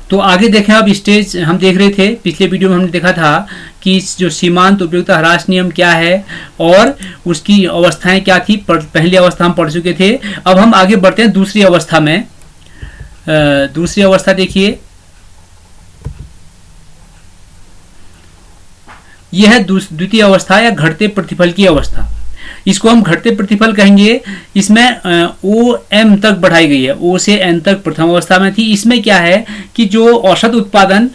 तो आगे देखें, अब स्टेज हम देख रहे थे, पिछले वीडियो में हमने देखा था कि जो सीमांत उपयोगिता ह्रास नियम क्या है और उसकी अवस्थाएं क्या थी। पहली अवस्था हम पढ़ चुके थे। अब हम आगे बढ़ते हैं दूसरी अवस्था में। दूसरी अवस्था देखिए, यह है द्वितीय अवस्था या घटते प्रतिफल की अवस्था। इसको हम घटते प्रतिफल कहेंगे। इसमें ओ एम तक बढ़ाई गई है, ओ से एन तक प्रथम अवस्था में थी। इसमें क्या है कि जो औसत उत्पादन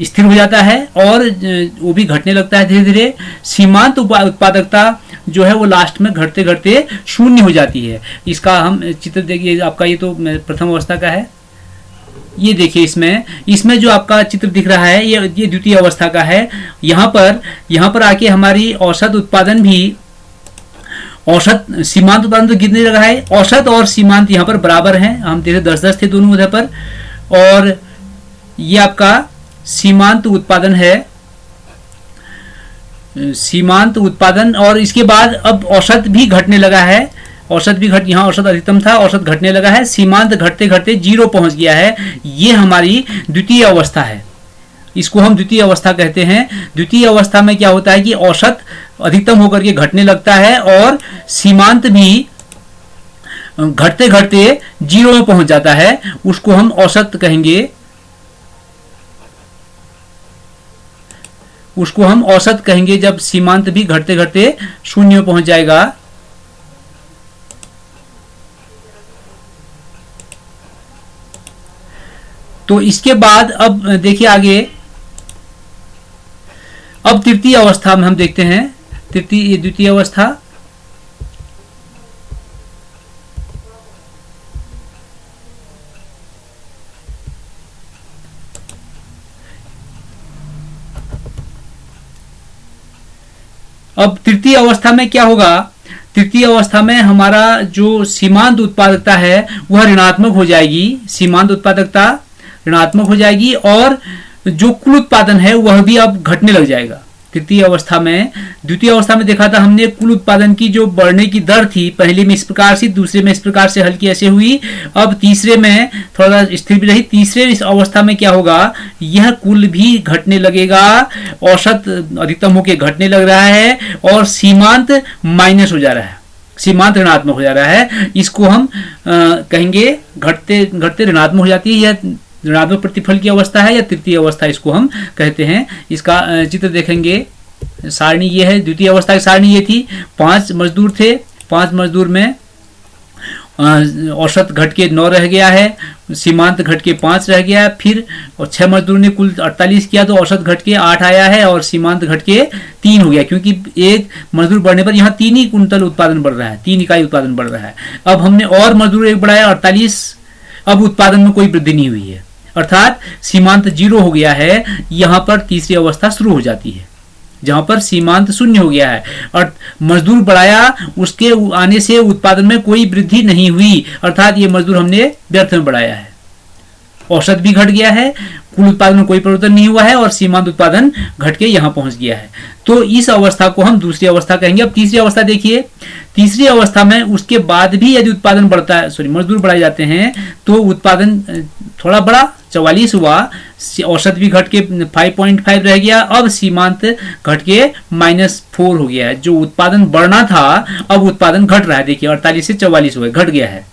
स्थिर हो जाता है और वो भी घटने लगता है धीरे धीरे। सीमांत उत्पादकता जो है वो लास्ट में घटते घटते शून्य हो जाती है। इसका हम चित्र देखिए, आपका ये तो प्रथम अवस्था का है। ये देखिए, इसमें जो आपका चित्र दिख रहा है ये द्वितीय अवस्था का है। यहाँ पर आके हमारी औसत उत्पादन भी, औसत सीमांत उत्पादन तो गिरने लगा है। औसत और सीमांत यहाँ पर बराबर हैं। हम देखे 10-10 थे दोनों उधर पर, और ये आपका सीमांत उत्पादन है, सीमांत उत्पादन। और इसके बाद अब औसत भी घटने लगा है। औसत भी यहाँ औसत अधिकतम था, औसत घटने लगा है। सीमांत घटते घटते 0 पहुंच गया है। ये हमारी द्वितीय अवस्था है। इसको हम द्वितीय अवस्था कहते हैं। द्वितीय अवस्था में क्या होता है कि औसत अधिकतम होकर के घटने लगता है और सीमांत भी घटते घटते 0 में पहुंच जाता है। उसको हम औसत कहेंगे। उसको हम औसत कहेंगे जब सीमांत भी घटते घटते 0 में पहुंच जाएगा। तो इसके बाद अब देखिए आगे, अब तृतीय अवस्था में हम देखते हैं। द्वितीय अवस्था, अब तृतीय अवस्था में क्या होगा? तृतीय अवस्था में हमारा जो सीमांत उत्पादकता है वह ऋणात्मक हो जाएगी। सीमांत उत्पादकता ऋणात्मक हो जाएगी और जो कुल उत्पादन है वह भी अब घटने लग जाएगा तृतीय अवस्था में। द्वितीय अवस्था में देखा था हमने कुल उत्पादन की जो बढ़ने की दर थी, पहले में इस प्रकार से, दूसरे में इस प्रकार से हल्की ऐसे हुई। अब तीसरे में थोड़ा स्थिर भी रही। तीसरे इस अवस्था में क्या होगा, यह कुल भी घटने लगेगा, औसत अधिकतम होकर घटने लग रहा है और सीमांत माइनस हो जा रहा है, सीमांत ऋणात्मक हो जा रहा है। इसको हम कहेंगे घटते घटते ऋणात्मक हो जाती है। यह ऋणात्मक प्रतिफल की अवस्था है या तृतीय अवस्था इसको हम कहते हैं। इसका चित्र देखेंगे, सारणी ये है। द्वितीय अवस्था की सारणी ये थी, 5 मजदूर थे, 5 मजदूर में औसत घट के 9 रह गया है, सीमांत घट के 5 रह गया। फिर 6 मजदूर ने कुल 48 किया तो औसत घट के 8 आया है और सीमांत घट के 3 हो गया, क्योंकि एक मजदूर बढ़ने पर यहाँ 3 ही कुंतल उत्पादन बढ़ रहा है, 3 इकाई उत्पादन बढ़ रहा है। अब हमने और मजदूर एक बढ़ाया 48, अब उत्पादन में कोई वृद्धि नहीं हुई है, अर्थात सीमांत 0 हो गया है। यहाँ पर तीसरी अवस्था शुरू हो जाती है, जहां पर सीमांत 0 हो गया है और मजदूर बढ़ाया, उसके आने से उत्पादन में कोई वृद्धि नहीं हुई, अर्थात ये मजदूर हमने व्यर्थ में बढ़ाया है। औसत भी घट गया है, कुल उत्पादन में कोई परिवर्तन नहीं हुआ है और सीमांत उत्पादन घट के यहां पहुंच गया है। तो इस अवस्था को हम दूसरी अवस्था कहेंगे। अब तीसरी अवस्था देखिए, तीसरी अवस्था में उसके बाद भी यदि उत्पादन बढ़ता है, मजदूर बढ़ाए जाते हैं तो उत्पादन थोड़ा बड़ा 44 हुआ, औसत भी घट के 5.5 रह गया। अब सीमांत घट के -4 हो गया है। जो उत्पादन बढ़ना था अब उत्पादन घट रहा है। देखिए 48 से 44 हो गया, घट गया है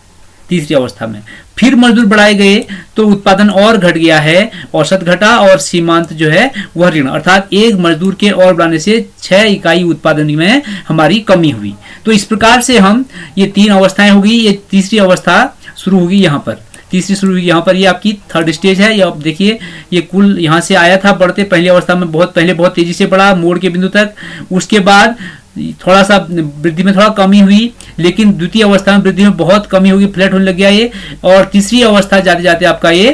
तीसरी अवस्था में। फिर मजदूर बढ़ाए गए तो उत्पादन और घट गया है, औसत घटा और सीमांत जो है वह ऋण, अर्थात एक मजदूर के और बढ़ाने से 6 इकाई उत्पादन में हमारी कमी हुई। तो इस प्रकार से हम, ये 3 अवस्थाएं होगी, ये तीसरी अवस्था शुरू होगी यहाँ पर, तीसरी शुरू हुई यहाँ पर। ये आपकी थर्ड स्टेज है। ये आप देखिए, ये कुल यहाँ से आया था बढ़ते, पहली अवस्था में बहुत तेजी से बढ़ा मोड़ के बिंदु तक, उसके बाद थोड़ा सा वृद्धि में थोड़ा कमी हुई, लेकिन द्वितीय अवस्था में वृद्धि में बहुत कमी होगी, फ्लैट होने लग गया ये। और तीसरी अवस्था जाते जाते आपका ये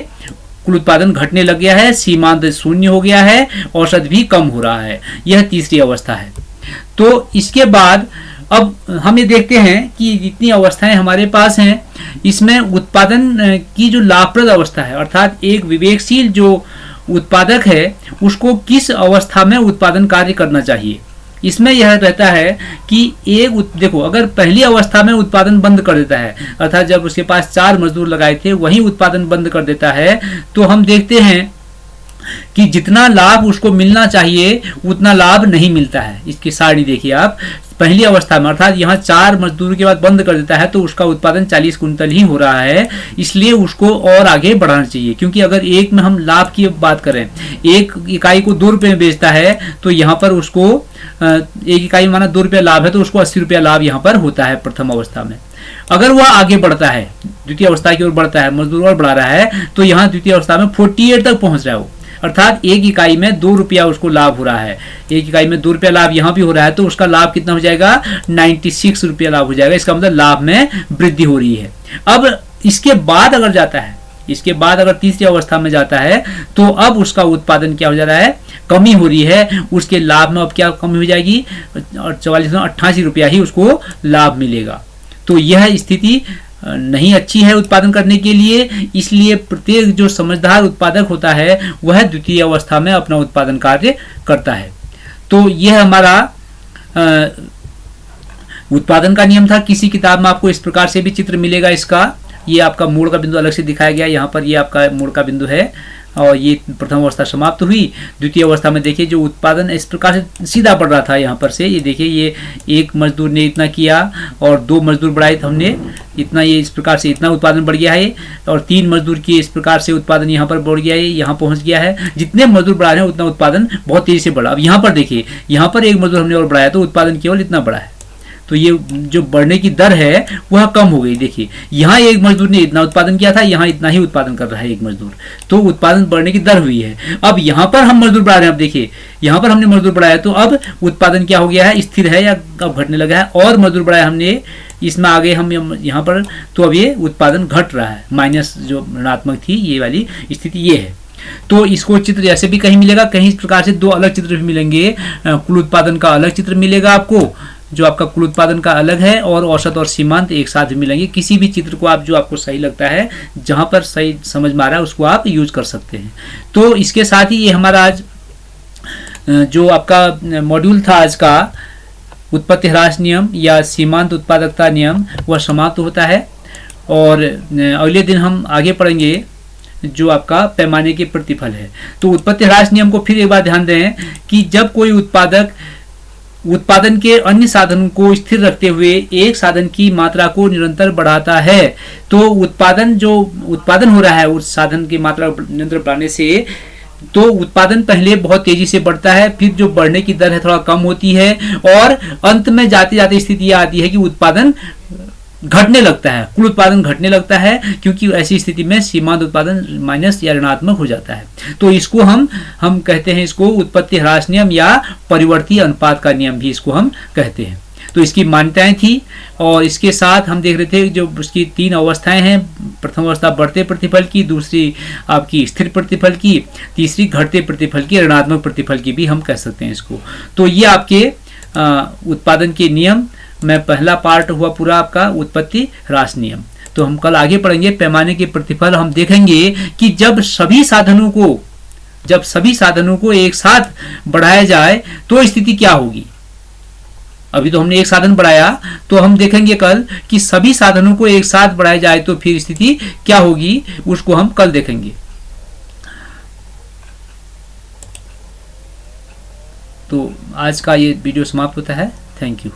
कुल उत्पादन घटने लग गया है, सीमांत 0 हो गया है, औसत भी कम हो रहा है। यह तीसरी अवस्था है। तो इसके बाद अब हम ये देखते हैं कि जितनी अवस्थाएं हमारे पास हैं, इसमें उत्पादन की जो लाभप्रद अवस्था है, अर्थात एक विवेकशील जो उत्पादक है उसको किस अवस्था में उत्पादन कार्य करना चाहिए, इसमें यह रहता है कि देखो, अगर पहली अवस्था में उत्पादन बंद कर देता है, अर्थात जब उसके पास 4 मजदूर लगाए थे वही उत्पादन बंद कर देता है, तो हम देखते हैं कि जितना लाभ उसको मिलना चाहिए उतना लाभ नहीं मिलता है। इसकी सारणी देखिए आप, पहली अवस्था में अर्थात यहाँ 4 मजदूर के बाद बंद कर देता है तो उसका उत्पादन 40 कुंतल ही हो रहा है, इसलिए उसको और आगे बढ़ाना चाहिए। क्योंकि अगर एक में हम लाभ की बात करें, एक इकाई को 2 रुपये में बेचता है तो यहाँ पर उसको एक इकाई माना 2 रुपया लाभ है तो उसको 80 रुपया लाभ यहाँ पर होता है प्रथम अवस्था में। अगर वह आगे बढ़ता है, द्वितीय अवस्था की ओर बढ़ता है, मजदूर और बढ़ा रहा है, तो यहाँ द्वितीय अवस्था में 48 तक पहुंच रहा है वो, अर्थात एक इकाई में 2 रुपया उसको लाभ हो रहा है, एक इकाई में 2 रुपया लाभ यहाँ भी हो रहा है, तो उसका लाभ कितना हो जाएगा, 96 रुपया लाभ हो जाएगा। इसका मतलब लाभ में वृद्धि हो रही है। अब इसके बाद अगर जाता है, इसके बाद अगर तीसरी अवस्था में जाता है तो अब उसका उत्पादन क्या हो जा रहा है, कमी हो रही है, उसके लाभ में अब क्या कमी हो जाएगी, 4488 रुपया ही उसको लाभ मिलेगा। तो यह स्थिति नहीं अच्छी है उत्पादन करने के लिए, इसलिए प्रत्येक जो समझदार उत्पादक होता है वह द्वितीय अवस्था में अपना उत्पादन कार्य करता है। तो यह हमारा उत्पादन का नियम था। किसी किताब में आपको इस प्रकार से भी चित्र मिलेगा इसका, ये आपका मोड़ का बिंदु अलग से दिखाया गया, यहाँ पर ये आपका मोड़ का बिंदु है और ये प्रथम अवस्था समाप्त हुई। द्वितीय अवस्था में देखिए जो उत्पादन इस प्रकार से सीधा बढ़ रहा था, यहाँ पर से ये देखिए, ये एक मजदूर ने इतना किया और 2 मजदूर बढ़ाए तो हमने इतना, ये इस प्रकार से इतना उत्पादन बढ़ गया है, और 3 मजदूर किए इस प्रकार से उत्पादन यहाँ पर बढ़ गया है, यहाँ पहुँच गया है। जितने मजदूर बढ़ा रहे हैं उतना उत्पादन बहुत तेजी से बढ़ा। अब यहाँ पर देखिए, यहाँ पर एक मजदूर हमने और बढ़ाया तो उत्पादन केवल इतना बढ़ा है, तो ये जो बढ़ने की दर है वह कम हो गई। देखिए यहाँ एक मजदूर ने इतना उत्पादन किया था, यहाँ इतना ही उत्पादन कर रहा है एक मजदूर, तो उत्पादन बढ़ने की दर हुई है। अब यहाँ पर हम मजदूर बढ़ा रहे हैं, अब देखिए यहाँ पर हमने मजदूर बढ़ाया तो अब उत्पादन क्या हो गया है, स्थिर है या अब घटने लगा है, और मजदूर बढ़ाया हमने, इसमें आगे हम यहाँ पर, तो अब ये उत्पादन घट रहा है, माइनस जो ऋणात्मक थी ये वाली स्थिति ये है। तो इसको चित्र ऐसे भी कहीं मिलेगा, कहीं इस प्रकार से 2 अलग चित्र भी मिलेंगे। कुल उत्पादन का अलग चित्र मिलेगा आपको, जो आपका कुल उत्पादन का अलग है, और औसत और सीमांत एक साथ मिलेंगे। किसी भी चित्र को आप, जो आपको सही लगता है, जहां पर सही समझ में आ रहा है उसको आप यूज कर सकते हैं। तो इसके साथ ही ये हमारा आज जो आपका मॉड्यूल था आज का, उत्पत्ति ह्रास नियम या सीमांत उत्पादकता नियम, वह समाप्त होता है। और अगले दिन हम आगे पढ़ेंगे जो आपका पैमाने के प्रतिफल है। तो उत्पत्ति ह्रास नियम को फिर एक बार ध्यान दें कि जब कोई उत्पादक उत्पादन के अन्य साधनों को स्थिर रखते हुए एक साधन की मात्रा को निरंतर बढ़ाता है, तो उत्पादन जो उत्पादन हो रहा है उस साधन की मात्रा निरंतर बढ़ाने से, तो उत्पादन पहले बहुत तेजी से बढ़ता है, फिर जो बढ़ने की दर है थोड़ा कम होती है, और अंत में जाते जाते स्थिति यह आती है कि उत्पादन घटने लगता है, कुल उत्पादन घटने लगता है, क्योंकि ऐसी स्थिति में सीमांत उत्पादन माइनस या ऋणात्मक हो जाता है। तो इसको हम कहते हैं, इसको उत्पत्ति ह्रास नियम या परिवर्ती अनुपात का नियम भी इसको हम कहते हैं। तो इसकी मान्यताएं थी, और इसके साथ हम देख रहे थे जो उसकी 3 अवस्थाएं हैं। प्रथम अवस्था बढ़ते प्रतिफल की, दूसरी आपकी स्थिर प्रतिफल की, तीसरी घटते प्रतिफल की, ऋणात्मक प्रतिफल की भी हम कह सकते हैं इसको। तो ये आपके उत्पादन के नियम में पहला पार्ट हुआ पूरा आपका उत्पत्ति ह्रास नियम। तो हम कल आगे पढ़ेंगे पैमाने के प्रतिफल। हम देखेंगे कि जब सभी साधनों को एक साथ बढ़ाया जाए तो स्थिति क्या होगी। अभी तो हमने एक साधन बढ़ाया, तो हम देखेंगे कल कि सभी साधनों को एक साथ बढ़ाया जाए तो फिर स्थिति क्या होगी, उसको हम कल देखेंगे। तो आज का ये वीडियो समाप्त होता है। Thank you.